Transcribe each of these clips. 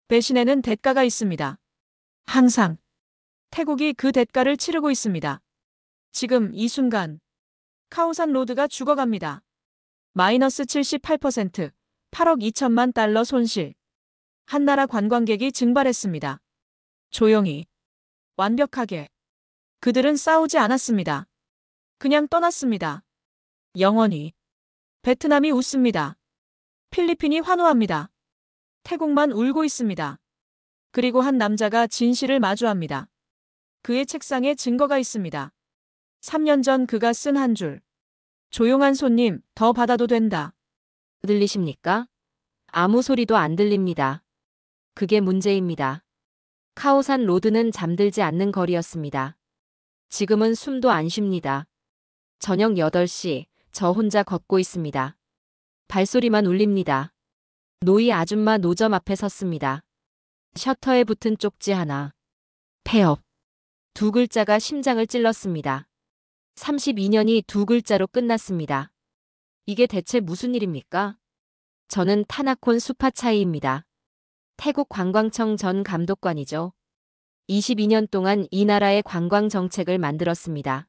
배신에는 대가가 있습니다. 항상. 태국이 그 대가를 치르고 있습니다. 지금 이 순간 카오산 로드가 죽어갑니다. 마이너스 78%, 8억 2천만 달러 손실. 한나라 관광객이 증발했습니다. 조용히, 완벽하게. 그들은 싸우지 않았습니다. 그냥 떠났습니다. 영원히. 베트남이 웃습니다. 필리핀이 환호합니다. 태국만 울고 있습니다. 그리고 한 남자가 진실을 마주합니다. 그의 책상에 증거가 있습니다. 3년 전 그가 쓴 한 줄. 조용한 손님, 더 받아도 된다. 들리십니까? 아무 소리도 안 들립니다. 그게 문제입니다. 카오산 로드는 잠들지 않는 거리였습니다. 지금은 숨도 안 쉽니다. 저녁 8시, 저 혼자 걷고 있습니다. 발소리만 울립니다. 노이 아줌마 노점 앞에 섰습니다. 셔터에 붙은 쪽지 하나. 폐업. 두 글자가 심장을 찔렀습니다. 32년이 두 글자로 끝났습니다. 이게 대체 무슨 일입니까? 저는 타나콘 수파차이입니다. 태국 관광청 전 감독관이죠. 22년 동안 이 나라의 관광 정책을 만들었습니다.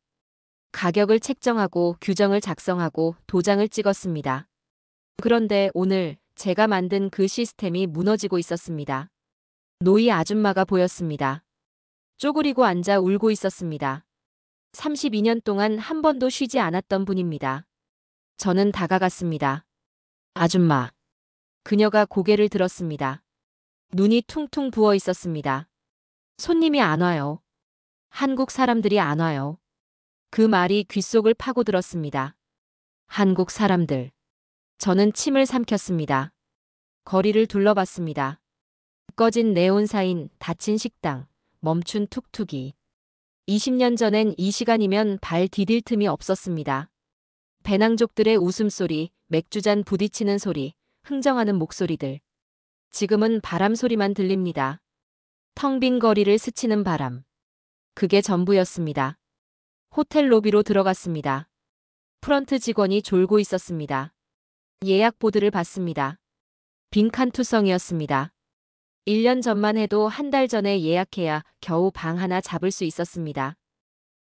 가격을 책정하고 규정을 작성하고 도장을 찍었습니다. 그런데 오늘 제가 만든 그 시스템이 무너지고 있었습니다. 노이 아줌마가 보였습니다. 쪼그리고 앉아 울고 있었습니다. 32년 동안 한 번도 쉬지 않았던 분입니다. 저는 다가갔습니다. 아줌마. 그녀가 고개를 들었습니다. 눈이 퉁퉁 부어 있었습니다. 손님이 안 와요. 한국 사람들이 안 와요. 그 말이 귓속을 파고들었습니다. 한국 사람들. 저는 침을 삼켰습니다. 거리를 둘러봤습니다. 꺼진 네온사인, 닫힌 식당, 멈춘 툭툭이. 20년 전엔 이 시간이면 발 디딜 틈이 없었습니다. 배낭족들의 웃음소리, 맥주잔 부딪히는 소리, 흥정하는 목소리들. 지금은 바람 소리만 들립니다. 텅 빈 거리를 스치는 바람. 그게 전부였습니다. 호텔 로비로 들어갔습니다. 프런트 직원이 졸고 있었습니다. 예약 보드를 봤습니다. 빈칸투성이었습니다. 1년 전만 해도 한 달 전에 예약해야 겨우 방 하나 잡을 수 있었습니다.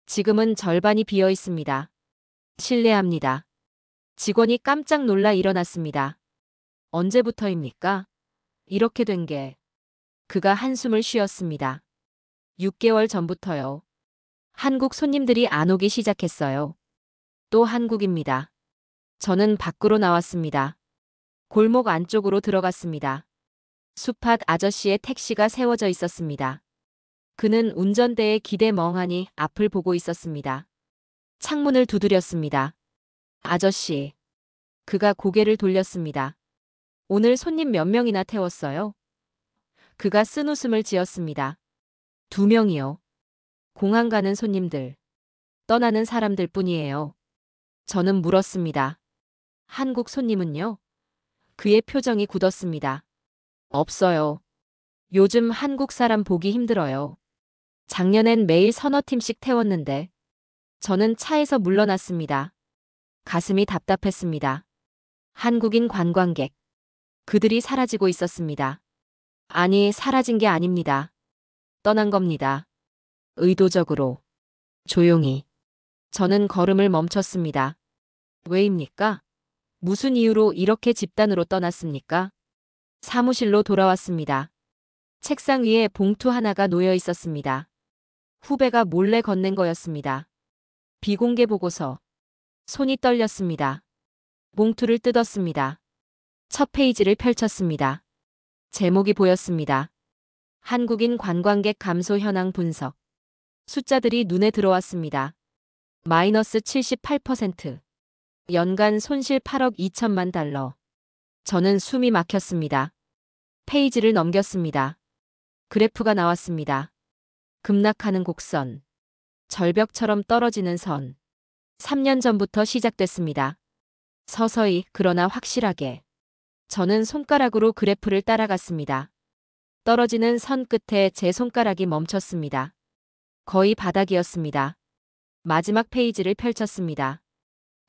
지금은 절반이 비어 있습니다. 실례합니다. 직원이 깜짝 놀라 일어났습니다. 언제부터입니까? 이렇게 된 게. 그가 한숨을 쉬었습니다. 6개월 전부터요. 한국 손님들이 안 오기 시작했어요. 또 한국입니다. 저는 밖으로 나왔습니다. 골목 안쪽으로 들어갔습니다. 숲밭 아저씨의 택시가 세워져 있었습니다. 그는 운전대에 기대 멍하니 앞을 보고 있었습니다. 창문을 두드렸습니다. 아저씨. 그가 고개를 돌렸습니다. 오늘 손님 몇 명이나 태웠어요? 그가 쓴웃음을 지었습니다. 2명이요. 공항 가는 손님들. 떠나는 사람들 뿐이에요. 저는 물었습니다. 한국 손님은요? 그의 표정이 굳었습니다. 없어요. 요즘 한국 사람 보기 힘들어요. 작년엔 매일 서너 팀씩 태웠는데. 저는 차에서 물러났습니다. 가슴이 답답했습니다. 한국인 관광객. 그들이 사라지고 있었습니다. 아니, 사라진 게 아닙니다. 떠난 겁니다. 의도적으로. 조용히. 저는 걸음을 멈췄습니다. 왜입니까? 무슨 이유로 이렇게 집단으로 떠났습니까? 사무실로 돌아왔습니다. 책상 위에 봉투 하나가 놓여 있었습니다. 후배가 몰래 건넨 거였습니다. 비공개 보고서. 손이 떨렸습니다. 봉투를 뜯었습니다. 첫 페이지를 펼쳤습니다. 제목이 보였습니다. 한국인 관광객 감소 현황 분석. 숫자들이 눈에 들어왔습니다. 마이너스 78%. 연간 손실 8억 2천만 달러. 저는 숨이 막혔습니다. 페이지를 넘겼습니다. 그래프가 나왔습니다. 급락하는 곡선. 절벽처럼 떨어지는 선. 3년 전부터 시작됐습니다. 서서히, 그러나 확실하게. 저는 손가락으로 그래프를 따라갔습니다. 떨어지는 선 끝에 제 손가락이 멈췄습니다. 거의 바닥이었습니다. 마지막 페이지를 펼쳤습니다.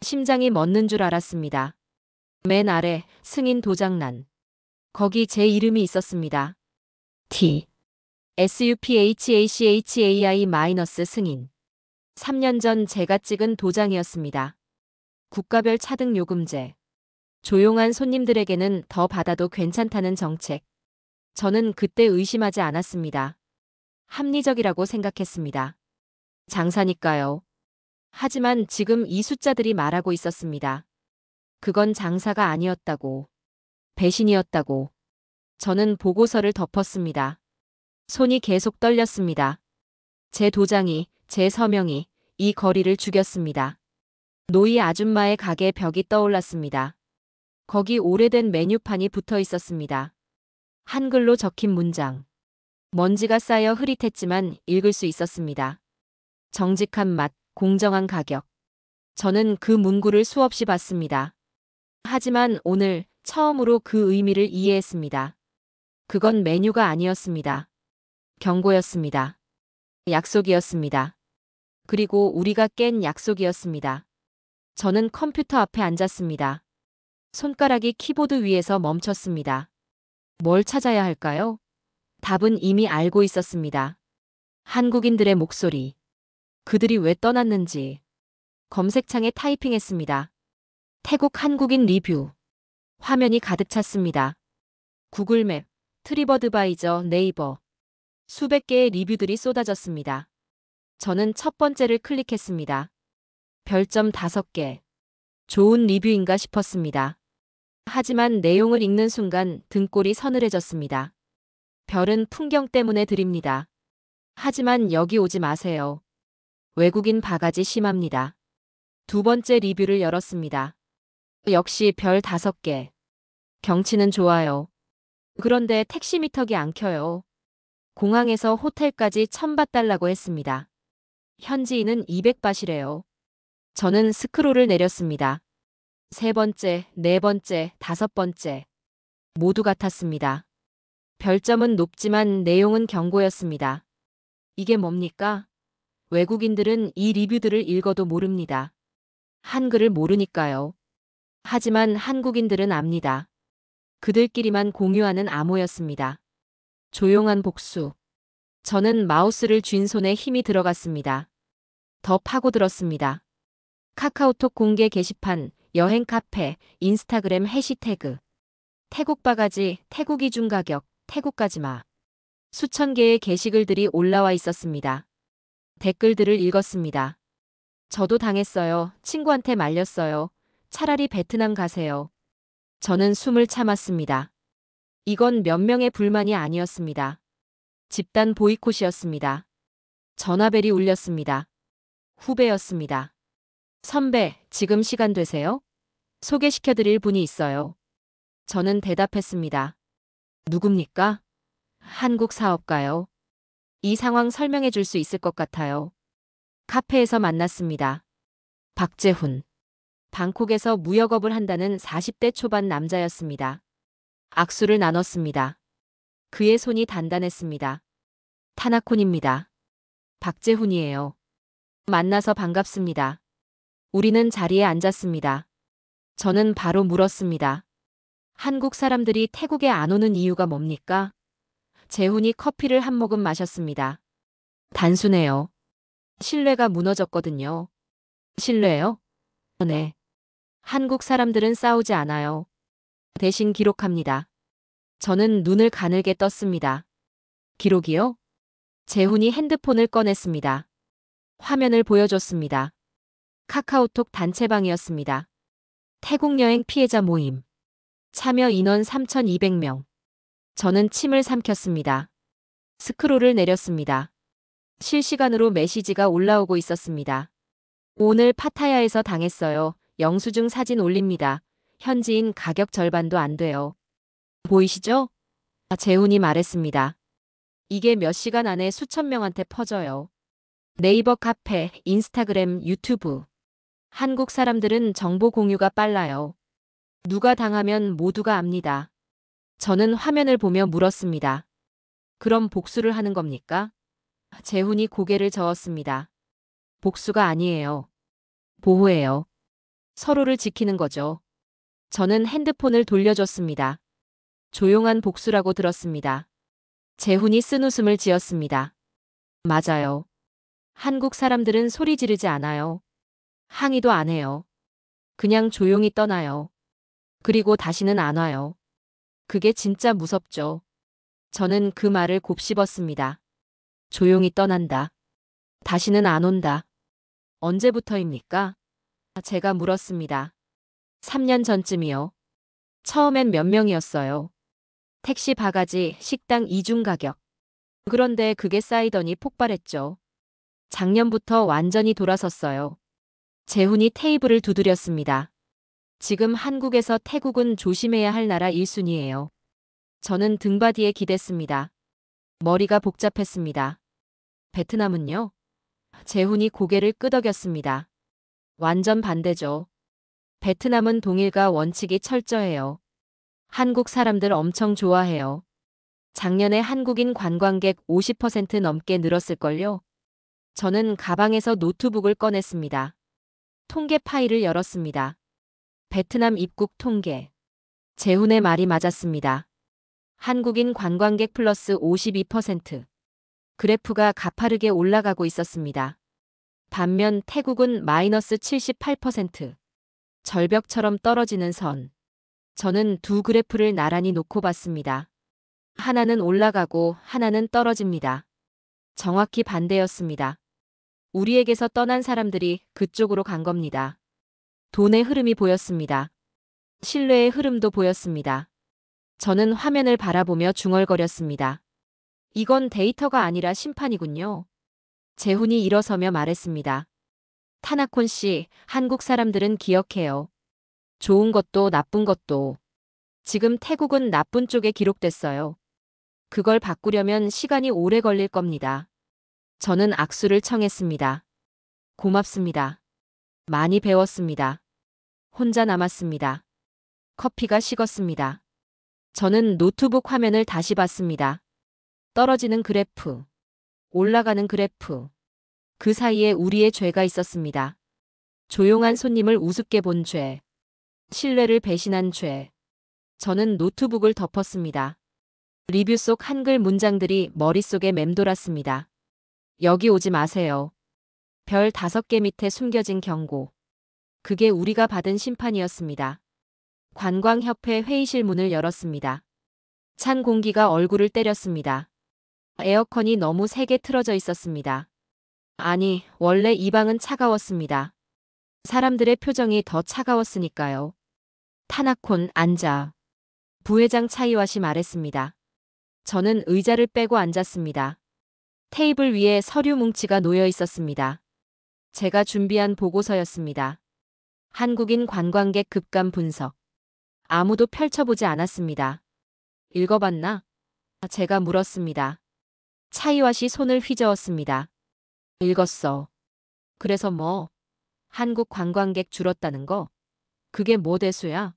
심장이 멎는 줄 알았습니다. 맨 아래 승인 도장란. 거기 제 이름이 있었습니다. T. SUPHACHAI- 승인. 3년 전 제가 찍은 도장이었습니다. 국가별 차등 요금제. 조용한 손님들에게는 더 받아도 괜찮다는 정책. 저는 그때 의심하지 않았습니다. 합리적이라고 생각했습니다. 장사니까요. 하지만 지금 이 숫자들이 말하고 있었습니다. 그건 장사가 아니었다고. 배신이었다고. 저는 보고서를 덮었습니다. 손이 계속 떨렸습니다. 제 도장이, 제 서명이 이 거리를 죽였습니다. 노이 아줌마의 가게 벽이 떠올랐습니다. 거기 오래된 메뉴판이 붙어 있었습니다. 한글로 적힌 문장. 먼지가 쌓여 흐릿했지만 읽을 수 있었습니다. 정직한 맛, 공정한 가격. 저는 그 문구를 수없이 봤습니다. 하지만 오늘 처음으로 그 의미를 이해했습니다. 그건 메뉴가 아니었습니다. 경고였습니다. 약속이었습니다. 그리고 우리가 깬 약속이었습니다. 저는 컴퓨터 앞에 앉았습니다. 손가락이 키보드 위에서 멈췄습니다. 뭘 찾아야 할까요? 답은 이미 알고 있었습니다. 한국인들의 목소리. 그들이 왜 떠났는지. 검색창에 타이핑했습니다. 태국 한국인 리뷰. 화면이 가득 찼습니다. 구글맵, 트리버드바이저, 네이버. 수백 개의 리뷰들이 쏟아졌습니다. 저는 첫 번째를 클릭했습니다. 별점 5개. 좋은 리뷰인가 싶었습니다. 하지만 내용을 읽는 순간 등골이 서늘해졌습니다. 별은 풍경 때문에 드립니다. 하지만 여기 오지 마세요. 외국인 바가지 심합니다. 두 번째 리뷰를 열었습니다. 역시 별 5개. 경치는 좋아요. 그런데 택시 미터기 안 켜요. 공항에서 호텔까지 1000바 달라고 했습니다. 현지인은 200바시래요. 저는 스크롤을 내렸습니다. 세 번째, 네 번째, 5번째. 모두 같았습니다. 별점은 높지만 내용은 경고였습니다. 이게 뭡니까? 외국인들은 이 리뷰들을 읽어도 모릅니다. 한글을 모르니까요. 하지만 한국인들은 압니다. 그들끼리만 공유하는 암호였습니다. 조용한 복수. 저는 마우스를 쥔 손에 힘이 들어갔습니다. 더 파고들었습니다. 카카오톡 공개 게시판, 여행 카페, 인스타그램 해시태그. 태국 바가지, 태국 이중 가격, 태국까지 마. 수천 개의 게시글들이 올라와 있었습니다. 댓글들을 읽었습니다. 저도 당했어요. 친구한테 말렸어요. 차라리 베트남 가세요. 저는 숨을 참았습니다. 이건 몇 명의 불만이 아니었습니다. 집단 보이콧이었습니다. 전화벨이 울렸습니다. 후배였습니다. 선배, 지금 시간 되세요? 소개시켜드릴 분이 있어요. 저는 대답했습니다. 누굽니까? 한국 사업가요. 이 상황 설명해 줄 수 있을 것 같아요. 카페에서 만났습니다. 박재훈. 방콕에서 무역업을 한다는 40대 초반 남자였습니다. 악수를 나눴습니다. 그의 손이 단단했습니다. 타나콘입니다. 박재훈이에요. 만나서 반갑습니다. 우리는 자리에 앉았습니다. 저는 바로 물었습니다. 한국 사람들이 태국에 안 오는 이유가 뭡니까? 재훈이 커피를 한 모금 마셨습니다. 단순해요. 신뢰가 무너졌거든요. 신뢰요? 네. 한국 사람들은 싸우지 않아요. 대신 기록합니다. 저는 눈을 가늘게 떴습니다. 기록이요? 재훈이 핸드폰을 꺼냈습니다. 화면을 보여줬습니다. 카카오톡 단체방이었습니다. 태국 여행 피해자 모임. 참여 인원 3,200명. 저는 침을 삼켰습니다. 스크롤을 내렸습니다. 실시간으로 메시지가 올라오고 있었습니다. 오늘 파타야에서 당했어요. 영수증 사진 올립니다. 현지인 가격 절반도 안 돼요. 보이시죠? 재훈이 말했습니다. 이게 몇 시간 안에 수천 명한테 퍼져요. 네이버 카페, 인스타그램, 유튜브. 한국 사람들은 정보 공유가 빨라요. 누가 당하면 모두가 압니다. 저는 화면을 보며 물었습니다. 그럼 복수를 하는 겁니까? 재훈이 고개를 저었습니다. 복수가 아니에요. 보호예요. 서로를 지키는 거죠. 저는 핸드폰을 돌려줬습니다. 조용한 복수라고 들었습니다. 재훈이 쓴웃음을 지었습니다. 맞아요. 한국 사람들은 소리 지르지 않아요. 항의도 안 해요. 그냥 조용히 떠나요. 그리고 다시는 안 와요. 그게 진짜 무섭죠. 저는 그 말을 곱씹었습니다. 조용히 떠난다. 다시는 안 온다. 언제부터입니까? 제가 물었습니다. 3년 전쯤이요. 처음엔 몇 명이었어요. 택시 바가지, 식당 이중 가격. 그런데 그게 쌓이더니 폭발했죠. 작년부터 완전히 돌아섰어요. 재훈이 테이블을 두드렸습니다. 지금 한국에서 태국은 조심해야 할 나라 1순위예요. 저는 등받이에 기댔습니다. 머리가 복잡했습니다. 베트남은요? 재훈이 고개를 끄덕였습니다. 완전 반대죠. 베트남은 동일가 원칙이 철저해요. 한국 사람들 엄청 좋아해요. 작년에 한국인 관광객 50% 넘게 늘었을걸요? 저는 가방에서 노트북을 꺼냈습니다. 통계 파일을 열었습니다. 베트남 입국 통계. 재훈의 말이 맞았습니다. 한국인 관광객 플러스 52%. 그래프가 가파르게 올라가고 있었습니다. 반면 태국은 마이너스 78%. 절벽처럼 떨어지는 선. 저는 두 그래프를 나란히 놓고 봤습니다. 하나는 올라가고 하나는 떨어집니다. 정확히 반대였습니다. 우리에게서 떠난 사람들이 그쪽으로 간 겁니다. 돈의 흐름이 보였습니다. 신뢰의 흐름도 보였습니다. 저는 화면을 바라보며 중얼거렸습니다. 이건 데이터가 아니라 심판이군요. 재훈이 일어서며 말했습니다. 타나콘 씨, 한국 사람들은 기억해요. 좋은 것도 나쁜 것도. 지금 태국은 나쁜 쪽에 기록됐어요. 그걸 바꾸려면 시간이 오래 걸릴 겁니다. 저는 악수를 청했습니다. 고맙습니다. 많이 배웠습니다. 혼자 남았습니다. 커피가 식었습니다. 저는 노트북 화면을 다시 봤습니다. 떨어지는 그래프. 올라가는 그래프. 그 사이에 우리의 죄가 있었습니다. 조용한 손님을 우습게 본 죄. 신뢰를 배신한 죄. 저는 노트북을 덮었습니다. 리뷰 속 한글 문장들이 머릿속에 맴돌았습니다. 여기 오지 마세요. 별 5개 밑에 숨겨진 경고. 그게 우리가 받은 심판이었습니다. 관광협회 회의실 문을 열었습니다. 찬 공기가 얼굴을 때렸습니다. 에어컨이 너무 세게 틀어져 있었습니다. 아니, 원래 이 방은 차가웠습니다. 사람들의 표정이 더 차가웠으니까요. 타나콘, 앉아. 부회장 차이와시 말했습니다. 저는 의자를 빼고 앉았습니다. 테이블 위에 서류 뭉치가 놓여 있었습니다. 제가 준비한 보고서였습니다. 한국인 관광객 급감 분석. 아무도 펼쳐보지 않았습니다. 읽어봤나? 제가 물었습니다. 차이와시 손을 휘저었습니다. 읽었어. 그래서 뭐? 한국 관광객 줄었다는 거? 그게 뭐 대수야?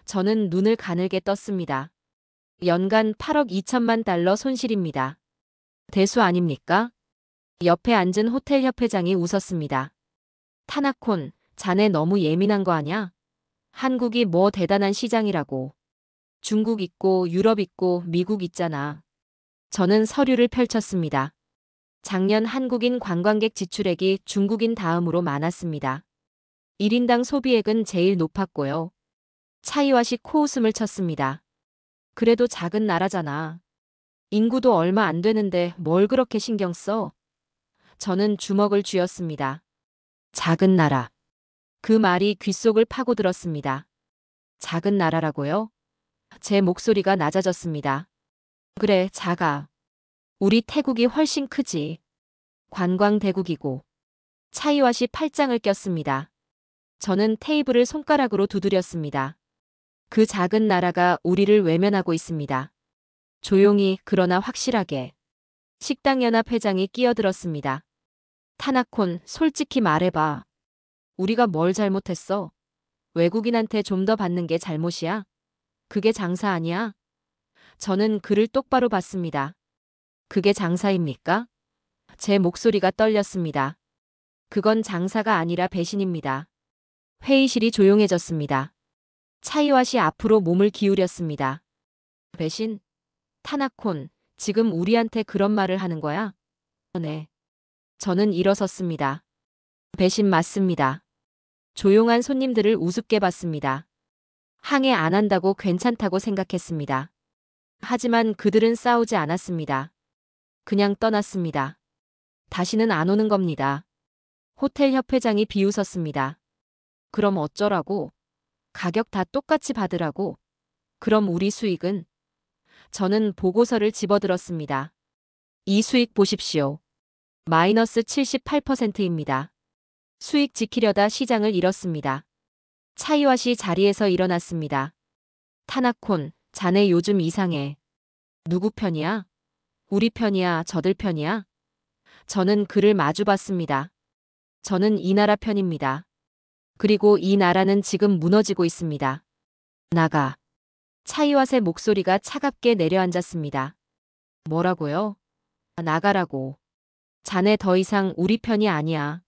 저는 눈을 가늘게 떴습니다. 연간 8억 2천만 달러 손실입니다. 대수 아닙니까? 옆에 앉은 호텔 협회장이 웃었습니다. 타나콘, 자네 너무 예민한 거 아냐? 한국이 뭐 대단한 시장이라고. 중국 있고 유럽 있고 미국 있잖아. 저는 서류를 펼쳤습니다. 작년 한국인 관광객 지출액이 중국인 다음으로 많았습니다. 1인당 소비액은 제일 높았고요. 차이와시 코웃음을 쳤습니다. 그래도 작은 나라잖아. 인구도 얼마 안 되는데 뭘 그렇게 신경 써? 저는 주먹을 쥐었습니다. 작은 나라. 그 말이 귓속을 파고들었습니다. 작은 나라라고요? 제 목소리가 낮아졌습니다. 그래, 작아. 우리 태국이 훨씬 크지. 관광 대국이고. 차이와시 팔짱을 꼈습니다. 저는 테이블을 손가락으로 두드렸습니다. 그 작은 나라가 우리를 외면하고 있습니다. 조용히 그러나 확실하게. 식당연합 회장이 끼어들었습니다. 타나콘, 솔직히 말해봐. 우리가 뭘 잘못했어? 외국인한테 좀 더 받는 게 잘못이야? 그게 장사 아니야? 저는 그를 똑바로 봤습니다. 그게 장사입니까? 제 목소리가 떨렸습니다. 그건 장사가 아니라 배신입니다. 회의실이 조용해졌습니다. 차이와시 앞으로 몸을 기울였습니다. 배신? 타나콘, 지금 우리한테 그런 말을 하는 거야? 네. 저는 일어섰습니다. 배신 맞습니다. 조용한 손님들을 우습게 봤습니다. 항해 안 한다고 괜찮다고 생각했습니다. 하지만 그들은 싸우지 않았습니다. 그냥 떠났습니다. 다시는 안 오는 겁니다. 호텔 협회장이 비웃었습니다. 그럼 어쩌라고? 가격 다 똑같이 받으라고? 그럼 우리 수익은? 저는 보고서를 집어들었습니다. 이 수익 보십시오. 마이너스 78%입니다. 수익 지키려다 시장을 잃었습니다. 차이와시 자리에서 일어났습니다. 타나콘, 자네 요즘 이상해. 누구 편이야? 우리 편이야, 저들 편이야? 저는 그를 마주봤습니다. 저는 이 나라 편입니다. 그리고 이 나라는 지금 무너지고 있습니다. 나가. 차이와의 목소리가 차갑게 내려앉았습니다. 뭐라고요? 나가라고. 자네 더 이상 우리 편이 아니야.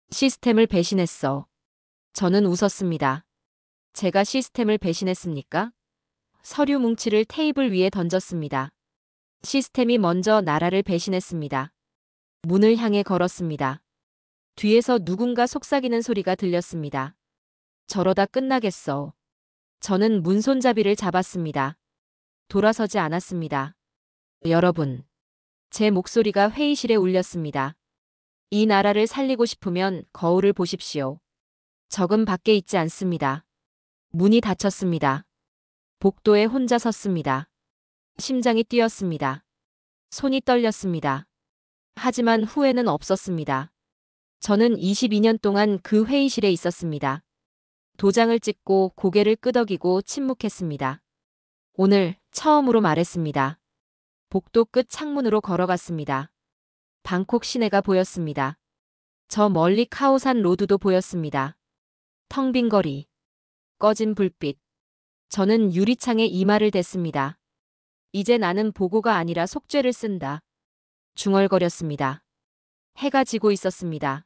시스템을 배신했어. 저는 웃었습니다. 제가 시스템을 배신했습니까? 서류 뭉치를 테이블 위에 던졌습니다. 시스템이 먼저 나라를 배신했습니다. 문을 향해 걸었습니다. 뒤에서 누군가 속삭이는 소리가 들렸습니다. 저러다 끝나겠어. 저는 문손잡이를 잡았습니다. 돌아서지 않았습니다. 여러분. 제 목소리가 회의실에 울렸습니다. 이 나라를 살리고 싶으면 거울을 보십시오. 적은 밖에 있지 않습니다. 문이 닫혔습니다. 복도에 혼자 섰습니다. 심장이 뛰었습니다. 손이 떨렸습니다. 하지만 후회는 없었습니다. 저는 22년 동안 그 회의실에 있었습니다. 도장을 찍고 고개를 끄덕이고 침묵했습니다. 오늘 처음으로 말했습니다. 복도 끝 창문으로 걸어갔습니다. 방콕 시내가 보였습니다. 저 멀리 카오산 로드도 보였습니다. 텅 빈 거리. 꺼진 불빛. 저는 유리창에 이마를 댔습니다. 이제 나는 보고가 아니라 속죄를 쓴다. 중얼거렸습니다. 해가 지고 있었습니다.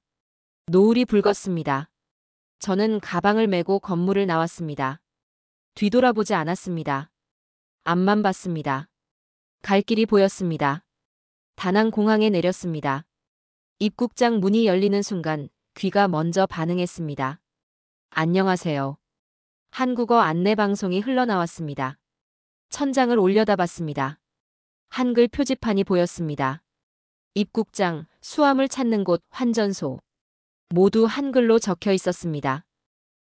노을이 붉었습니다. 저는 가방을 메고 건물을 나왔습니다. 뒤돌아보지 않았습니다. 앞만 봤습니다. 갈 길이 보였습니다. 다낭 공항에 내렸습니다. 입국장 문이 열리는 순간 귀가 먼저 반응했습니다. 안녕하세요. 한국어 안내방송이 흘러나왔습니다. 천장을 올려다봤습니다. 한글 표지판이 보였습니다. 입국장, 수암을 찾는 곳, 환전소. 모두 한글로 적혀 있었습니다.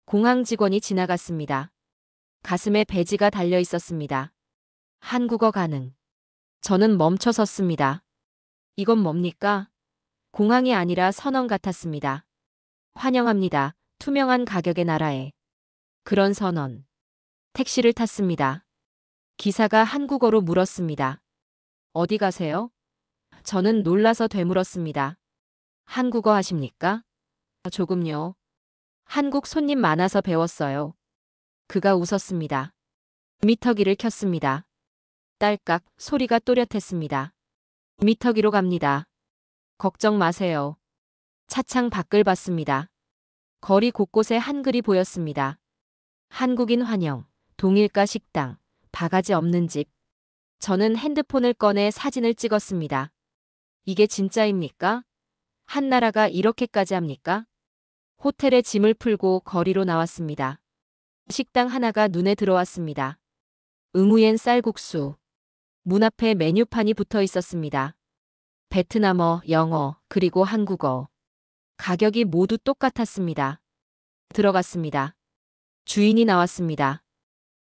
공항 직원이 지나갔습니다. 가슴에 배지가 달려 있었습니다. 한국어 가능. 저는 멈춰 섰습니다. 이건 뭡니까? 공항이 아니라 선언 같았습니다. 환영합니다. 투명한 가격의 나라에. 그런 선언. 택시를 탔습니다. 기사가 한국어로 물었습니다. 어디 가세요? 저는 놀라서 되물었습니다. 한국어 하십니까? 조금요. 한국 손님 많아서 배웠어요. 그가 웃었습니다. 미터기를 켰습니다. 딸깍 소리가 또렷했습니다. 미터기로 갑니다. 걱정 마세요. 차창 밖을 봤습니다. 거리 곳곳에 한글이 보였습니다. 한국인 환영, 동일가 식당, 바가지 없는 집. 저는 핸드폰을 꺼내 사진을 찍었습니다. 이게 진짜입니까? 한 나라가 이렇게까지 합니까? 호텔에 짐을 풀고 거리로 나왔습니다. 식당 하나가 눈에 들어왔습니다. 응우엔 쌀국수. 문 앞에 메뉴판이 붙어 있었습니다. 베트남어, 영어, 그리고 한국어. 가격이 모두 똑같았습니다. 들어갔습니다. 주인이 나왔습니다.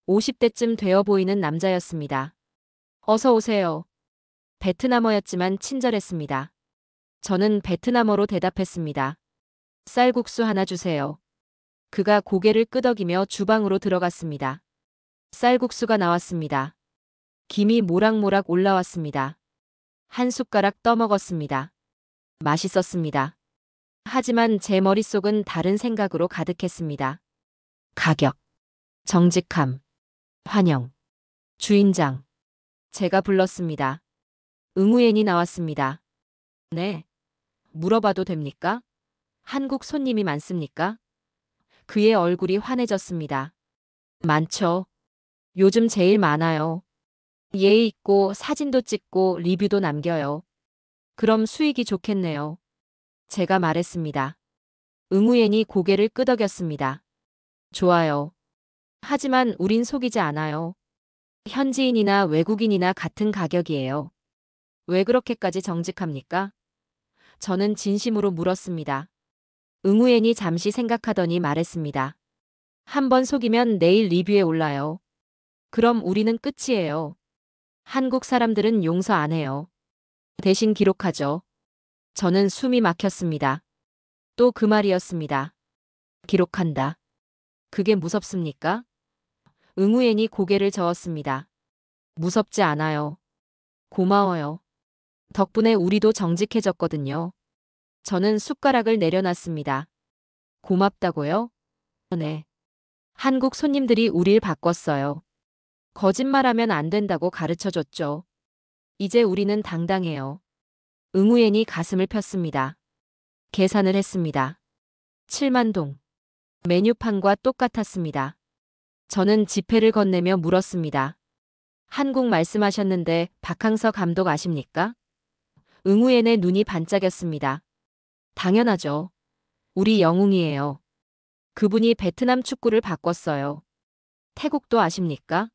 50대쯤 되어 보이는 남자였습니다. 어서 오세요. 베트남어였지만 친절했습니다. 저는 베트남어로 대답했습니다. 쌀국수 하나 주세요. 그가 고개를 끄덕이며 주방으로 들어갔습니다. 쌀국수가 나왔습니다. 김이 모락모락 올라왔습니다. 한 숟가락 떠먹었습니다. 맛있었습니다. 하지만 제 머릿속은 다른 생각으로 가득했습니다. 가격, 정직함, 환영, 주인장. 제가 불렀습니다. 응우엔이 나왔습니다. 네. 물어봐도 됩니까? 한국 손님이 많습니까? 그의 얼굴이 환해졌습니다. 많죠. 요즘 제일 많아요. 예의 있고 사진도 찍고 리뷰도 남겨요. 그럼 수익이 좋겠네요. 제가 말했습니다. 응우엔이 고개를 끄덕였습니다. 좋아요. 하지만 우린 속이지 않아요. 현지인이나 외국인이나 같은 가격이에요. 왜 그렇게까지 정직합니까? 저는 진심으로 물었습니다. 응우엔이 잠시 생각하더니 말했습니다. 한 번 속이면 내일 리뷰에 올라요. 그럼 우리는 끝이에요. 한국 사람들은 용서 안 해요. 대신 기록하죠. 저는 숨이 막혔습니다. 또 그 말이었습니다. 기록한다. 그게 무섭습니까? 응우엔이 고개를 저었습니다. 무섭지 않아요. 고마워요. 덕분에 우리도 정직해졌거든요. 저는 숟가락을 내려놨습니다. 고맙다고요? 네. 한국 손님들이 우릴 바꿨어요. 거짓말하면 안 된다고 가르쳐줬죠. 이제 우리는 당당해요. 응우엔이 가슴을 폈습니다. 계산을 했습니다. 7만 동. 메뉴판과 똑같았습니다. 저는 지폐를 건네며 물었습니다. 한국 말씀하셨는데 박항서 감독 아십니까? 응우엔의 눈이 반짝였습니다. 당연하죠. 우리 영웅이에요. 그분이 베트남 축구를 바꿨어요. 태국도 아십니까?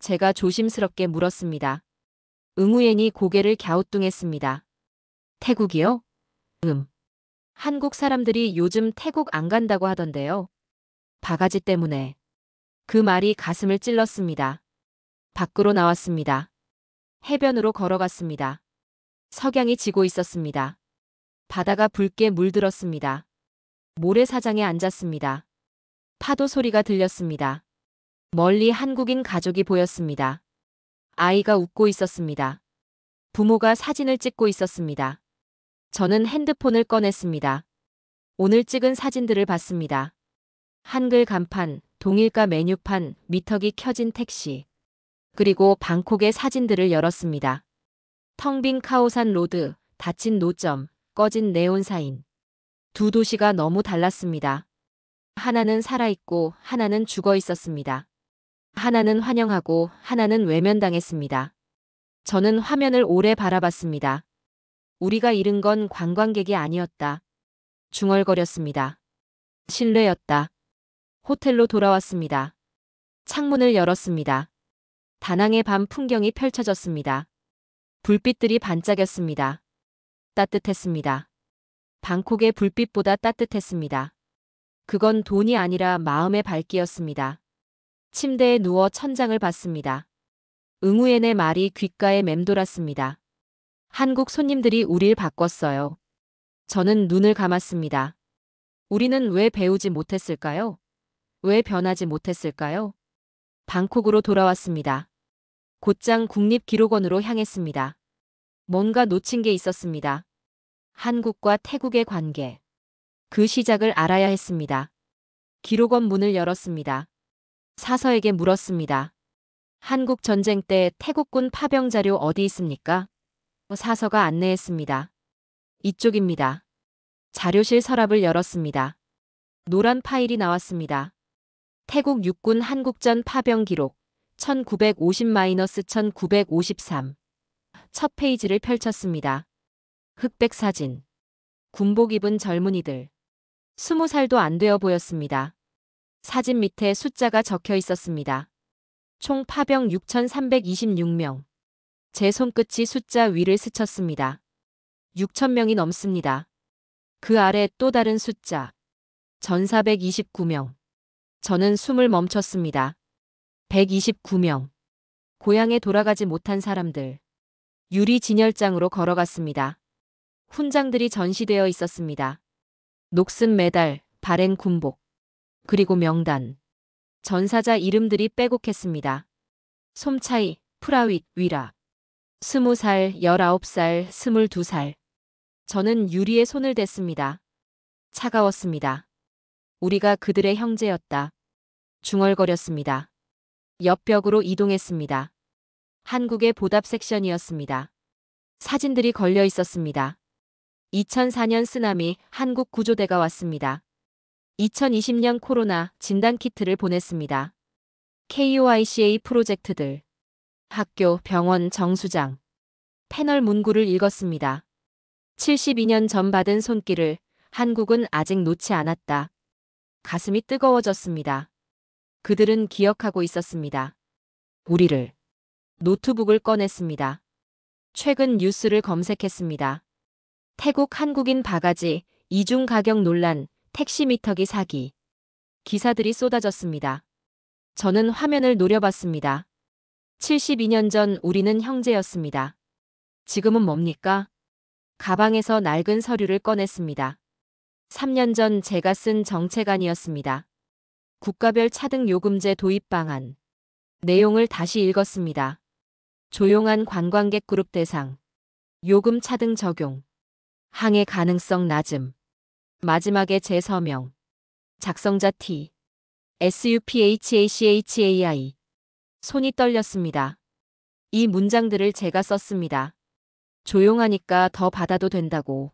제가 조심스럽게 물었습니다. 응우엔이 고개를 갸우뚱했습니다. 태국이요? 한국 사람들이 요즘 태국 안 간다고 하던데요. 바가지 때문에. 그 말이 가슴을 찔렀습니다. 밖으로 나왔습니다. 해변으로 걸어갔습니다. 석양이 지고 있었습니다. 바다가 붉게 물들었습니다. 모래사장에 앉았습니다. 파도 소리가 들렸습니다. 멀리 한국인 가족이 보였습니다. 아이가 웃고 있었습니다. 부모가 사진을 찍고 있었습니다. 저는 핸드폰을 꺼냈습니다. 오늘 찍은 사진들을 봤습니다. 한글 간판, 동일가 메뉴판, 미터기 켜진 택시. 그리고 방콕의 사진들을 열었습니다. 텅 빈 카오산 로드, 닫힌 노점, 꺼진 네온 사인. 두 도시가 너무 달랐습니다. 하나는 살아있고 하나는 죽어 있었습니다. 하나는 환영하고 하나는 외면당했습니다. 저는 화면을 오래 바라봤습니다. 우리가 잃은 건 관광객이 아니었다. 중얼거렸습니다. 신뢰였다. 호텔로 돌아왔습니다. 창문을 열었습니다. 다낭의 밤 풍경이 펼쳐졌습니다. 불빛들이 반짝였습니다. 따뜻했습니다. 방콕의 불빛보다 따뜻했습니다. 그건 돈이 아니라 마음의 밝기였습니다. 침대에 누워 천장을 봤습니다. 응우엔의 말이 귓가에 맴돌았습니다. 한국 손님들이 우릴 바꿨어요. 저는 눈을 감았습니다. 우리는 왜 배우지 못했을까요? 왜 변하지 못했을까요? 방콕으로 돌아왔습니다. 곧장 국립기록원으로 향했습니다. 뭔가 놓친 게 있었습니다. 한국과 태국의 관계. 그 시작을 알아야 했습니다. 기록원 문을 열었습니다. 사서에게 물었습니다. 한국 전쟁 때 태국군 파병 자료 어디 있습니까? 사서가 안내했습니다. 이쪽입니다. 자료실 서랍을 열었습니다. 노란 파일이 나왔습니다. 태국 육군 한국전 파병 기록 1950-1953. 첫 페이지를 펼쳤습니다. 흑백 사진. 군복 입은 젊은이들. 20살도 안 되어 보였습니다. 사진 밑에 숫자가 적혀 있었습니다. 총 파병 6,326명. 제 손끝이 숫자 위를 스쳤습니다. 6,000명이 넘습니다. 그 아래 또 다른 숫자. 1,429명. 저는 숨을 멈췄습니다. 129명. 고향에 돌아가지 못한 사람들. 유리 진열장으로 걸어갔습니다. 훈장들이 전시되어 있었습니다. 녹슨 메달, 발행 군복. 그리고 명단. 전사자 이름들이 빼곡했습니다. 솜차이, 프라윗, 위라. 20살, 19살, 22살. 저는 유리에 손을 댔습니다. 차가웠습니다. 우리가 그들의 형제였다. 중얼거렸습니다. 옆벽으로 이동했습니다. 한국의 보답 섹션이었습니다. 사진들이 걸려 있었습니다. 2004년 쓰나미 한국 구조대가 왔습니다. 2020년 코로나 진단키트를 보냈습니다. KOICA 프로젝트들. 학교, 병원, 정수장. 패널 문구를 읽었습니다. 72년 전 받은 손길을 한국은 아직 놓지 않았다. 가슴이 뜨거워졌습니다. 그들은 기억하고 있었습니다. 우리를. 노트북을 꺼냈습니다. 최근 뉴스를 검색했습니다. 태국 한국인 바가지, 이중 가격 논란, 택시 미터기 사기. 기사들이 쏟아졌습니다. 저는 화면을 노려봤습니다. 72년 전 우리는 형제였습니다. 지금은 뭡니까? 가방에서 낡은 서류를 꺼냈습니다. 3년 전 제가 쓴 정책안이었습니다. 국가별 차등 요금제 도입 방안. 내용을 다시 읽었습니다. 조용한 관광객 그룹 대상. 요금 차등 적용. 항해 가능성 낮음. 마지막에 제 서명. 작성자 T. SUPHACHAI. 손이 떨렸습니다. 이 문장들을 제가 썼습니다. 조용하니까 더 받아도 된다고.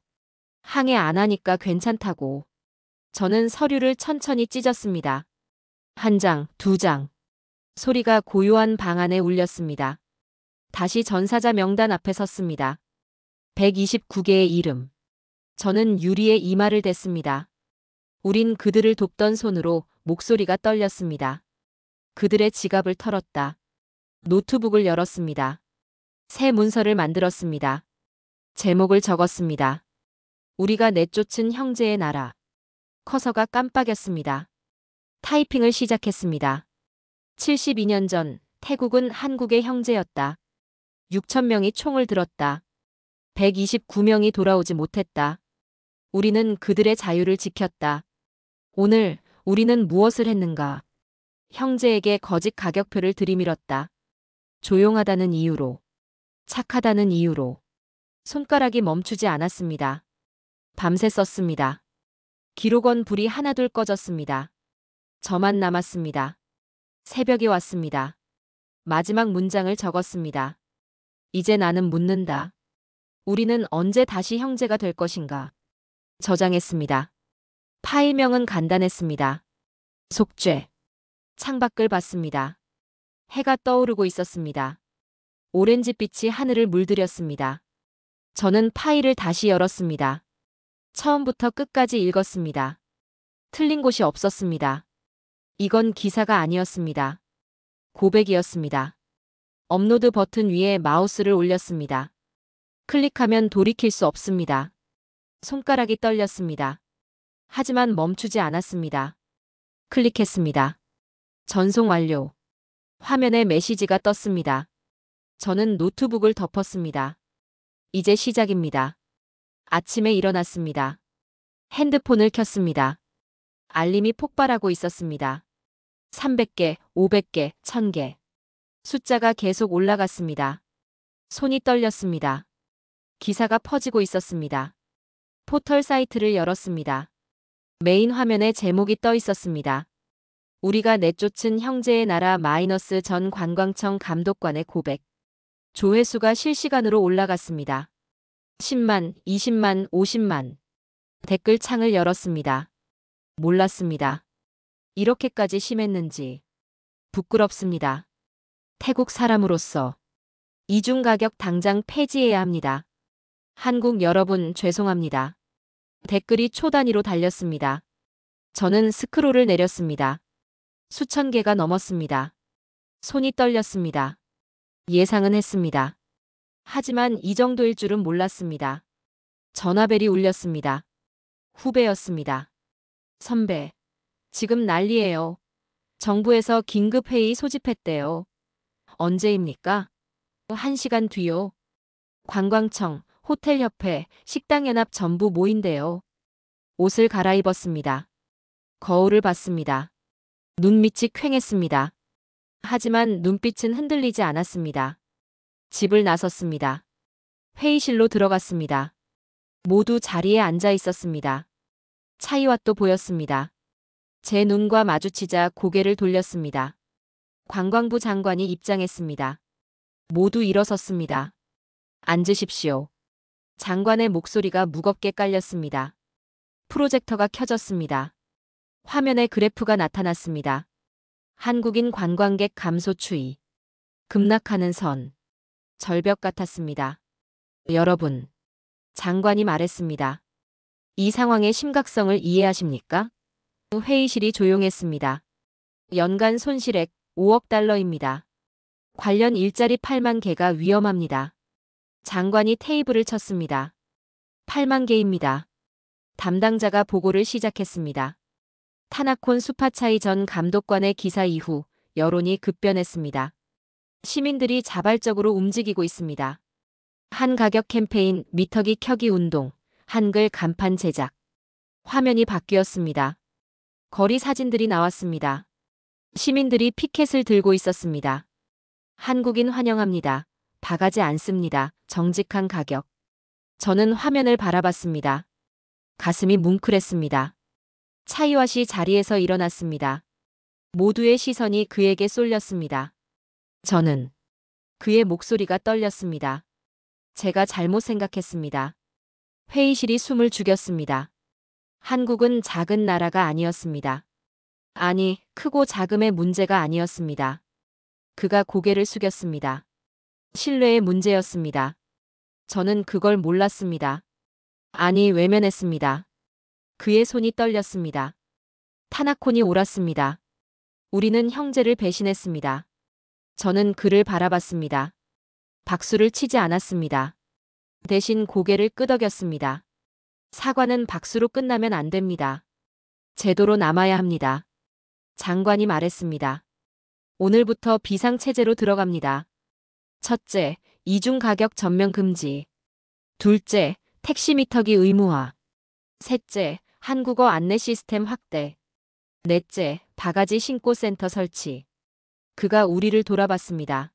항해 안 하니까 괜찮다고. 저는 서류를 천천히 찢었습니다. 한 장, 두 장. 소리가 고요한 방 안에 울렸습니다. 다시 전사자 명단 앞에 섰습니다. 129개의 이름. 저는 유리에 이마를 댔습니다. 우린 그들을 돕던 손으로 목소리가 떨렸습니다. 그들의 지갑을 털었다. 노트북을 열었습니다. 새 문서를 만들었습니다. 제목을 적었습니다. 우리가 내쫓은 형제의 나라. 커서가 깜빡였습니다. 타이핑을 시작했습니다. 72년 전 태국은 한국의 형제였다. 6천 명이 총을 들었다. 129명이 돌아오지 못했다. 우리는 그들의 자유를 지켰다. 오늘 우리는 무엇을 했는가? 형제에게 거짓 가격표를 들이밀었다. 조용하다는 이유로. 착하다는 이유로. 손가락이 멈추지 않았습니다. 밤새 썼습니다. 기록원 불이 하나둘 꺼졌습니다. 저만 남았습니다. 새벽이 왔습니다. 마지막 문장을 적었습니다. 이제 나는 묻는다. 우리는 언제 다시 형제가 될 것인가? 저장했습니다. 파일명은 간단했습니다. 속죄. 창밖을 봤습니다. 해가 떠오르고 있었습니다. 오렌지빛이 하늘을 물들였습니다. 저는 파일을 다시 열었습니다. 처음부터 끝까지 읽었습니다. 틀린 곳이 없었습니다. 이건 기사가 아니었습니다. 고백이었습니다. 업로드 버튼 위에 마우스를 올렸습니다. 클릭하면 돌이킬 수 없습니다. 손가락이 떨렸습니다. 하지만 멈추지 않았습니다. 클릭했습니다. 전송 완료. 화면에 메시지가 떴습니다. 저는 노트북을 덮었습니다. 이제 시작입니다. 아침에 일어났습니다. 핸드폰을 켰습니다. 알림이 폭발하고 있었습니다. 300개, 500개, 1000개. 숫자가 계속 올라갔습니다. 손이 떨렸습니다. 기사가 퍼지고 있었습니다. 포털 사이트를 열었습니다. 메인 화면에 제목이 떠 있었습니다. 우리가 내쫓은 형제의 나라 마이너스 전 관광청 감독관의 고백. 조회수가 실시간으로 올라갔습니다. 10만, 20만, 50만. 댓글 창을 열었습니다. 몰랐습니다. 이렇게까지 심했는지. 부끄럽습니다. 태국 사람으로서. 이중 가격 당장 폐지해야 합니다. 한국 여러분 죄송합니다. 댓글이 초 단위로 달렸습니다. 저는 스크롤을 내렸습니다. 수천 개가 넘었습니다. 손이 떨렸습니다. 예상은 했습니다. 하지만 이 정도일 줄은 몰랐습니다. 전화벨이 울렸습니다. 후배였습니다. 선배, 지금 난리예요. 정부에서 긴급회의 소집했대요. 언제입니까? 1시간 뒤요. 관광청, 호텔협회, 식당연합 전부 모인대요. 옷을 갈아입었습니다. 거울을 봤습니다. 눈밑이 퀭했습니다. 하지만 눈빛은 흔들리지 않았습니다. 집을 나섰습니다. 회의실로 들어갔습니다. 모두 자리에 앉아 있었습니다. 차이와도 보였습니다. 제 눈과 마주치자 고개를 돌렸습니다. 관광부 장관이 입장했습니다. 모두 일어섰습니다. 앉으십시오. 장관의 목소리가 무겁게 깔렸습니다. 프로젝터가 켜졌습니다. 화면에 그래프가 나타났습니다. 한국인 관광객 감소 추이. 급락하는 선. 절벽 같았습니다. 여러분, 장관이 말했습니다. 이 상황의 심각성을 이해하십니까? 회의실이 조용했습니다. 연간 손실액 5억 달러입니다. 관련 일자리 8만 개가 위험합니다. 장관이 테이블을 쳤습니다. 8만 개입니다. 담당자가 보고를 시작했습니다. 타나콘 수파차이 전 감독관의 기사 이후 여론이 급변했습니다. 시민들이 자발적으로 움직이고 있습니다. 한 가격 캠페인, 미터기 켜기 운동, 한글 간판 제작. 화면이 바뀌었습니다. 거리 사진들이 나왔습니다. 시민들이 피켓을 들고 있었습니다. 한국인 환영합니다. 바가지 않습니다. 정직한 가격. 저는 화면을 바라봤습니다. 가슴이 뭉클했습니다. 차이와시 자리에서 일어났습니다. 모두의 시선이 그에게 쏠렸습니다. 저는 그의 목소리가 떨렸습니다. 제가 잘못 생각했습니다. 회의실이 숨을 죽였습니다. 한국은 작은 나라가 아니었습니다. 아니, 크고 작음의 문제가 아니었습니다. 그가 고개를 숙였습니다. 신뢰의 문제였습니다. 저는 그걸 몰랐습니다. 아니, 외면했습니다. 그의 손이 떨렸습니다. 타나콘이 옳았습니다. 우리는 형제를 배신했습니다. 저는 그를 바라봤습니다. 박수를 치지 않았습니다. 대신 고개를 끄덕였습니다. 사과는 박수로 끝나면 안 됩니다. 제도로 남아야 합니다. 장관이 말했습니다. 오늘부터 비상체제로 들어갑니다. 첫째, 이중 가격 전면 금지. 둘째, 택시 미터기 의무화. 셋째, 한국어 안내 시스템 확대. 넷째, 바가지 신고 센터 설치. 그가 우리를 돌아봤습니다.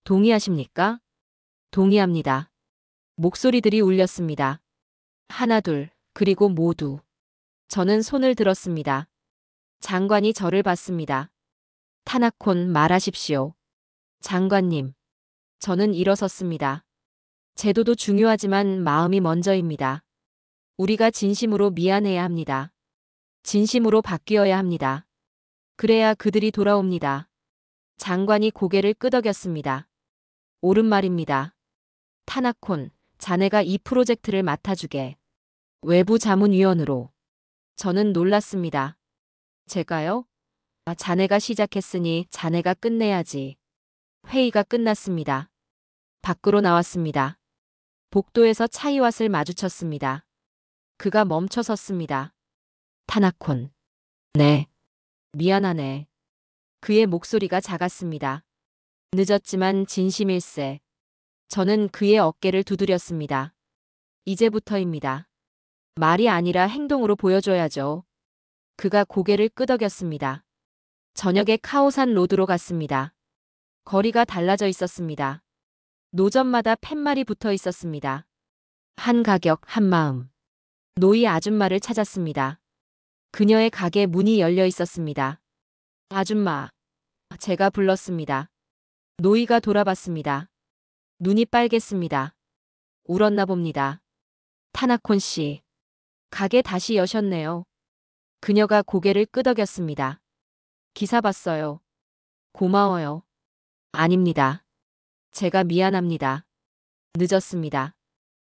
동의하십니까? 동의합니다. 목소리들이 울렸습니다. 하나 둘, 그리고 모두. 저는 손을 들었습니다. 장관이 저를 봤습니다. 타나콘 말하십시오. 장관님. 저는 일어섰습니다. 제도도 중요하지만 마음이 먼저입니다. 우리가 진심으로 미안해야 합니다. 진심으로 바뀌어야 합니다. 그래야 그들이 돌아옵니다. 장관이 고개를 끄덕였습니다. 옳은 말입니다. 타나콘, 자네가 이 프로젝트를 맡아주게. 외부 자문위원으로. 저는 놀랐습니다. 제가요? 자네가 시작했으니 자네가 끝내야지. 회의가 끝났습니다. 밖으로 나왔습니다. 복도에서 차이왓을 마주쳤습니다. 그가 멈춰 섰습니다. 타나콘. 네. 미안하네. 그의 목소리가 작았습니다. 늦었지만 진심일세. 저는 그의 어깨를 두드렸습니다. 이제부터입니다. 말이 아니라 행동으로 보여줘야죠. 그가 고개를 끄덕였습니다. 저녁에 카오산 로드로 갔습니다. 거리가 달라져 있었습니다. 노점마다 팻말이 붙어 있었습니다. 한 가격, 한 마음. 노이 아줌마를 찾았습니다. 그녀의 가게 문이 열려 있었습니다. 아줌마. 제가 불렀습니다. 노이가 돌아봤습니다. 눈이 빨갰습니다. 울었나 봅니다. 타나콘 씨. 가게 다시 여셨네요. 그녀가 고개를 끄덕였습니다. 기사 봤어요. 고마워요. 아닙니다. 제가 미안합니다. 늦었습니다.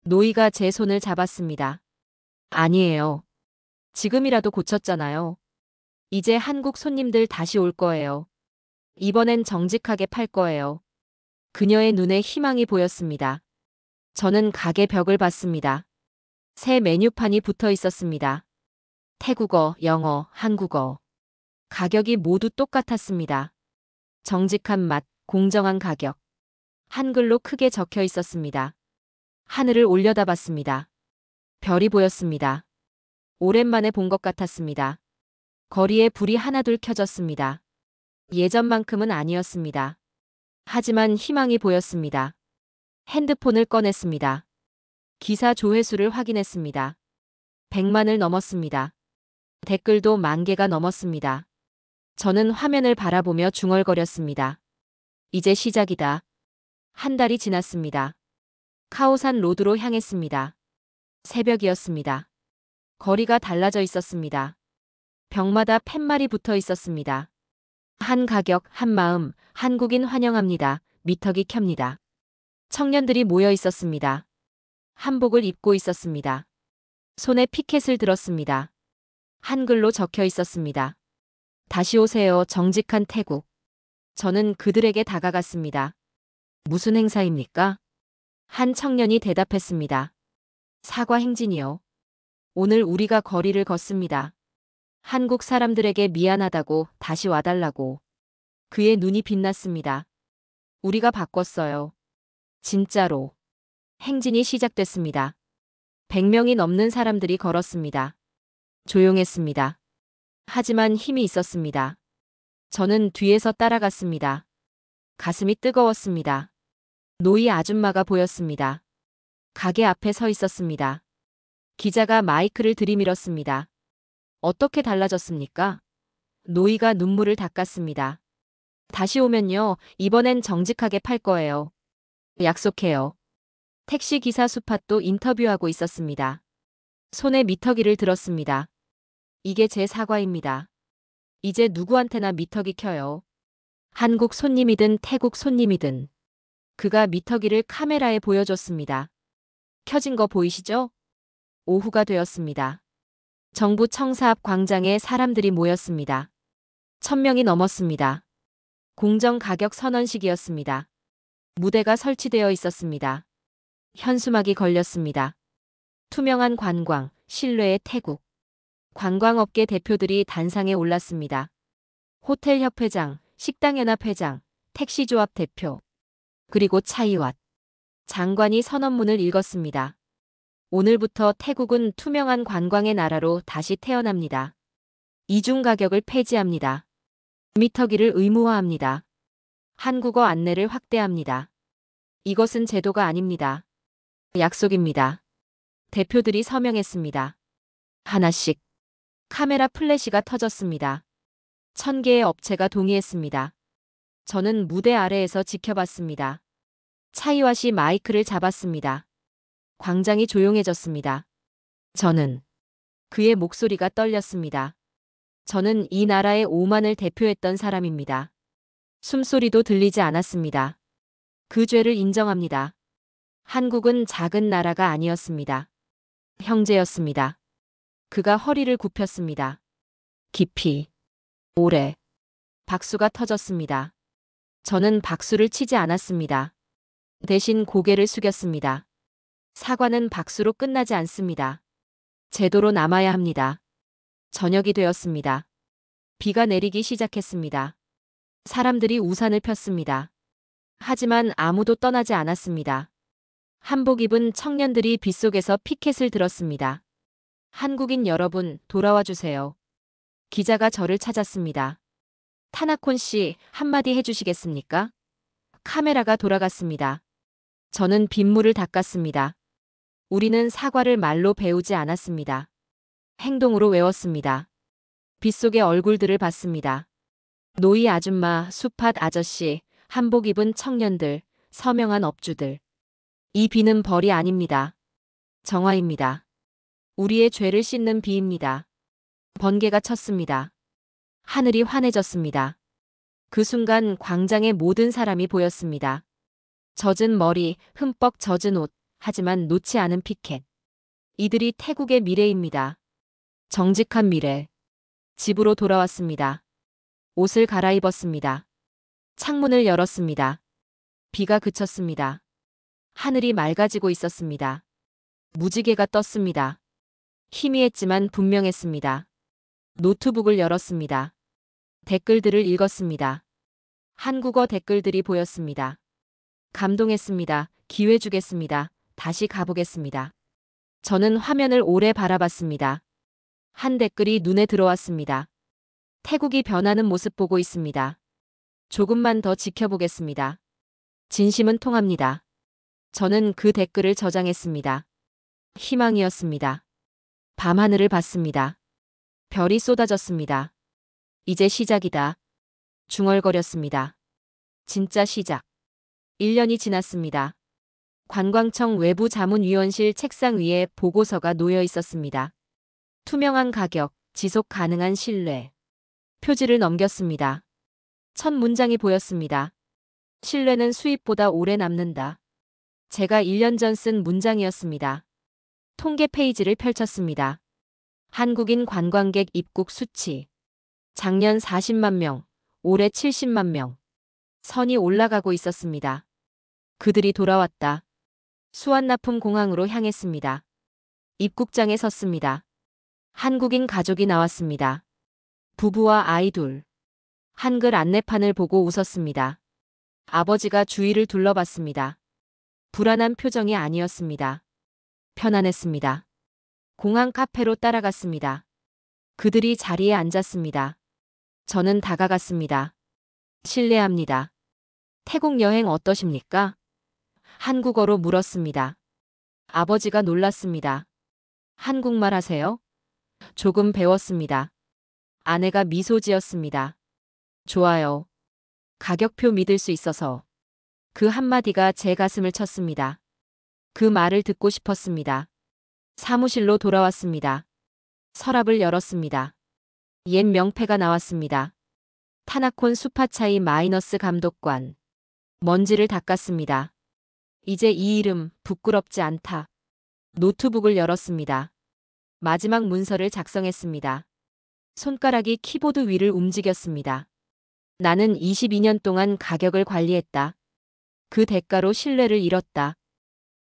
노이가 제 손을 잡았습니다. 아니에요. 지금이라도 고쳤잖아요. 이제 한국 손님들 다시 올 거예요. 이번엔 정직하게 팔 거예요. 그녀의 눈에 희망이 보였습니다. 저는 가게 벽을 봤습니다. 새 메뉴판이 붙어 있었습니다. 태국어, 영어, 한국어. 가격이 모두 똑같았습니다. 정직한 맛, 공정한 가격. 한글로 크게 적혀 있었습니다. 하늘을 올려다봤습니다. 별이 보였습니다. 오랜만에 본 것 같았습니다. 거리에 불이 하나둘 켜졌습니다. 예전만큼은 아니었습니다. 하지만 희망이 보였습니다. 핸드폰을 꺼냈습니다. 기사 조회수를 확인했습니다. 100만을 넘었습니다. 댓글도 10,000개가 넘었습니다. 저는 화면을 바라보며 중얼거렸습니다. 이제 시작이다. 한 달이 지났습니다. 카오산 로드로 향했습니다. 새벽이었습니다. 거리가 달라져 있었습니다. 벽마다 팻말이 붙어 있었습니다. 한 가격, 한 마음, 한국인 환영합니다. 미터기 켭니다. 청년들이 모여 있었습니다. 한복을 입고 있었습니다. 손에 피켓을 들었습니다. 한글로 적혀 있었습니다. 다시 오세요, 정직한 태국. 저는 그들에게 다가갔습니다. 무슨 행사입니까? 한 청년이 대답했습니다. 사과 행진이요. 오늘 우리가 거리를 걷습니다. 한국 사람들에게 미안하다고 다시 와달라고. 그의 눈이 빛났습니다. 우리가 바꿨어요. 진짜로. 행진이 시작됐습니다. 100명이 넘는 사람들이 걸었습니다. 조용했습니다. 하지만 힘이 있었습니다. 저는 뒤에서 따라갔습니다. 가슴이 뜨거웠습니다. 노이 아줌마가 보였습니다. 가게 앞에 서 있었습니다. 기자가 마이크를 들이밀었습니다. 어떻게 달라졌습니까? 노이가 눈물을 닦았습니다. 다시 오면요, 이번엔 정직하게 팔 거예요. 약속해요. 택시 기사 수팟도 인터뷰하고 있었습니다. 손에 미터기를 들었습니다. 이게 제 사과입니다. 이제 누구한테나 미터기 켜요. 한국 손님이든 태국 손님이든. 그가 미터기를 카메라에 보여줬습니다. 켜진 거 보이시죠? 오후가 되었습니다. 정부 청사 앞 광장에 사람들이 모였습니다. 1000명이 넘었습니다. 공정 가격 선언식이었습니다. 무대가 설치되어 있었습니다. 현수막이 걸렸습니다. 투명한 관광, 신뢰의 태국. 관광업계 대표들이 단상에 올랐습니다. 호텔협회장, 식당연합회장, 택시조합 대표, 그리고 차이왓 장관이 선언문을 읽었습니다. 오늘부터 태국은 투명한 관광의 나라로 다시 태어납니다. 이중 가격을 폐지합니다. 미터기를 의무화합니다. 한국어 안내를 확대합니다. 이것은 제도가 아닙니다. 약속입니다. 대표들이 서명했습니다. 하나씩. 카메라 플래시가 터졌습니다. 1000개의 업체가 동의했습니다. 저는 무대 아래에서 지켜봤습니다. 차이왓이 마이크를 잡았습니다. 광장이 조용해졌습니다. 저는 그의 목소리가 떨렸습니다. 저는 이 나라의 오만을 대표했던 사람입니다. 숨소리도 들리지 않았습니다. 그 죄를 인정합니다. 한국은 작은 나라가 아니었습니다. 형제였습니다. 그가 허리를 굽혔습니다. 깊이, 오래. 박수가 터졌습니다. 저는 박수를 치지 않았습니다. 대신 고개를 숙였습니다. 사과는 박수로 끝나지 않습니다. 제도로 남아야 합니다. 저녁이 되었습니다. 비가 내리기 시작했습니다. 사람들이 우산을 폈습니다. 하지만 아무도 떠나지 않았습니다. 한복 입은 청년들이 빗속에서 피켓을 들었습니다. 한국인 여러분, 돌아와 주세요. 기자가 저를 찾았습니다. 타나콘 씨, 한마디 해주시겠습니까? 카메라가 돌아갔습니다. 저는 빗물을 닦았습니다. 우리는 사과를 말로 배우지 않았습니다. 행동으로 외웠습니다. 빗속의 얼굴들을 봤습니다. 노이 아줌마, 수팟 아저씨, 한복 입은 청년들, 서명한 업주들. 이 비는 벌이 아닙니다. 정화입니다. 우리의 죄를 씻는 비입니다. 번개가 쳤습니다. 하늘이 환해졌습니다. 그 순간 광장의 모든 사람이 보였습니다. 젖은 머리, 흠뻑 젖은 옷, 하지만 놓지 않은 피켓. 이들이 태국의 미래입니다. 정직한 미래. 집으로 돌아왔습니다. 옷을 갈아입었습니다. 창문을 열었습니다. 비가 그쳤습니다. 하늘이 맑아지고 있었습니다. 무지개가 떴습니다. 희미했지만 분명했습니다. 노트북을 열었습니다. 댓글들을 읽었습니다. 한국어 댓글들이 보였습니다. 감동했습니다. 기회 주겠습니다. 다시 가보겠습니다. 저는 화면을 오래 바라봤습니다. 한 댓글이 눈에 들어왔습니다. 태국이 변하는 모습 보고 있습니다. 조금만 더 지켜보겠습니다. 진심은 통합니다. 저는 그 댓글을 저장했습니다. 희망이었습니다. 밤하늘을 봤습니다. 별이 쏟아졌습니다. 이제 시작이다. 중얼거렸습니다. 진짜 시작. 1년이 지났습니다. 관광청 외부자문위원실 책상 위에 보고서가 놓여 있었습니다. 투명한 가격, 지속 가능한 신뢰. 표지를 넘겼습니다. 첫 문장이 보였습니다. 신뢰는 수입보다 오래 남는다. 제가 1년 전 쓴 문장이었습니다. 통계 페이지를 펼쳤습니다. 한국인 관광객 입국 수치. 작년 40만 명, 올해 70만 명. 선이 올라가고 있었습니다. 그들이 돌아왔다. 수완나품 공항으로 향했습니다. 입국장에 섰습니다. 한국인 가족이 나왔습니다. 부부와 아이 둘. 한글 안내판을 보고 웃었습니다. 아버지가 주위를 둘러봤습니다. 불안한 표정이 아니었습니다. 편안했습니다. 공항 카페로 따라갔습니다. 그들이 자리에 앉았습니다. 저는 다가갔습니다. 실례합니다. 태국 여행 어떠십니까? 한국어로 물었습니다. 아버지가 놀랐습니다. 한국말 하세요? 조금 배웠습니다. 아내가 미소 지었습니다. 좋아요. 가격표 믿을 수 있어서. 그 한마디가 제 가슴을 쳤습니다. 그 말을 듣고 싶었습니다. 사무실로 돌아왔습니다. 서랍을 열었습니다. 옛 명패가 나왔습니다. 타나콘 수파차이 마이너스 감독관. 먼지를 닦았습니다. 이제 이 이름 부끄럽지 않다. 노트북을 열었습니다. 마지막 문서를 작성했습니다. 손가락이 키보드 위를 움직였습니다. 나는 22년 동안 가격을 관리했다. 그 대가로 신뢰를 잃었다.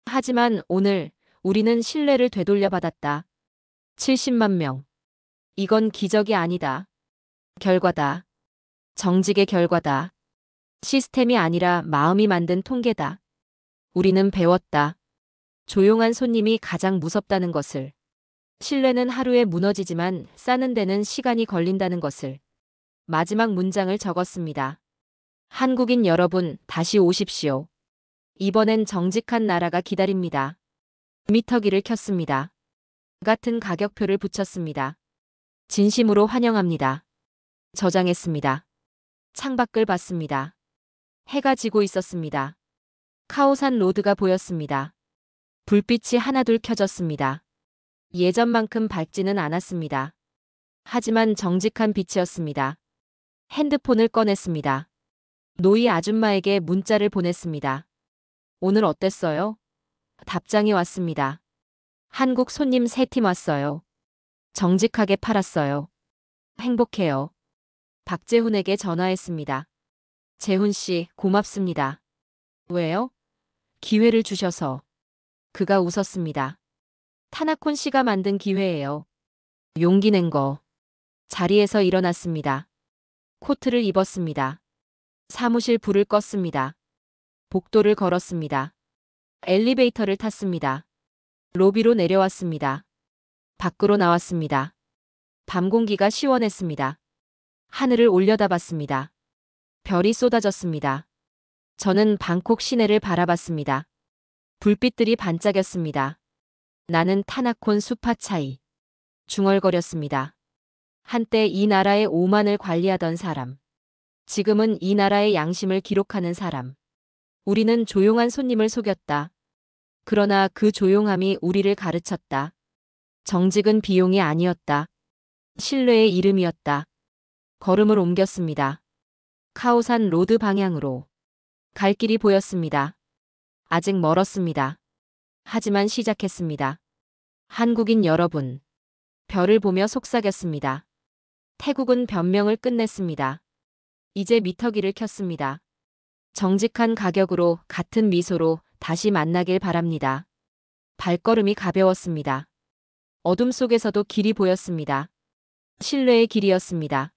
하지만 오늘 우리는 신뢰를 되돌려받았다. 70만 명. 이건 기적이 아니다. 결과다. 정직의 결과다. 시스템이 아니라 마음이 만든 통계다. 우리는 배웠다. 조용한 손님이 가장 무섭다는 것을. 신뢰는 하루에 무너지지만 쌓는 데는 시간이 걸린다는 것을. 마지막 문장을 적었습니다. 한국인 여러분, 다시 오십시오. 이번엔 정직한 나라가 기다립니다. 미터기를 켰습니다. 같은 가격표를 붙였습니다. 진심으로 환영합니다. 저장했습니다. 창밖을 봤습니다. 해가 지고 있었습니다. 카오산 로드가 보였습니다. 불빛이 하나둘 켜졌습니다. 예전만큼 밝지는 않았습니다. 하지만 정직한 빛이었습니다. 핸드폰을 꺼냈습니다. 노이 아줌마에게 문자를 보냈습니다. 오늘 어땠어요? 답장이 왔습니다. 한국 손님 3팀 왔어요. 정직하게 팔았어요. 행복해요. 박재훈에게 전화했습니다. 재훈 씨, 고맙습니다. 왜요? 기회를 주셔서. 그가 웃었습니다. 타나콘 씨가 만든 기회예요. 용기 낸 거. 자리에서 일어났습니다. 코트를 입었습니다. 사무실 불을 껐습니다. 복도를 걸었습니다. 엘리베이터를 탔습니다. 로비로 내려왔습니다. 밖으로 나왔습니다. 밤 공기가 시원했습니다. 하늘을 올려다봤습니다. 별이 쏟아졌습니다. 저는 방콕 시내를 바라봤습니다. 불빛들이 반짝였습니다. 나는 타나콘 수파차이. 중얼거렸습니다. 한때 이 나라의 오만을 관리하던 사람. 지금은 이 나라의 양심을 기록하는 사람. 우리는 조용한 손님을 속였다. 그러나 그 조용함이 우리를 가르쳤다. 정직은 비용이 아니었다. 신뢰의 이름이었다. 걸음을 옮겼습니다. 카오산 로드 방향으로. 갈 길이 보였습니다. 아직 멀었습니다. 하지만 시작했습니다. 한국인 여러분. 별을 보며 속삭였습니다. 태국은 변명을 끝냈습니다. 이제 미터기를 켰습니다. 정직한 가격으로 같은 미소로 다시 만나길 바랍니다. 발걸음이 가벼웠습니다. 어둠 속에서도 길이 보였습니다. 신뢰의 길이었습니다.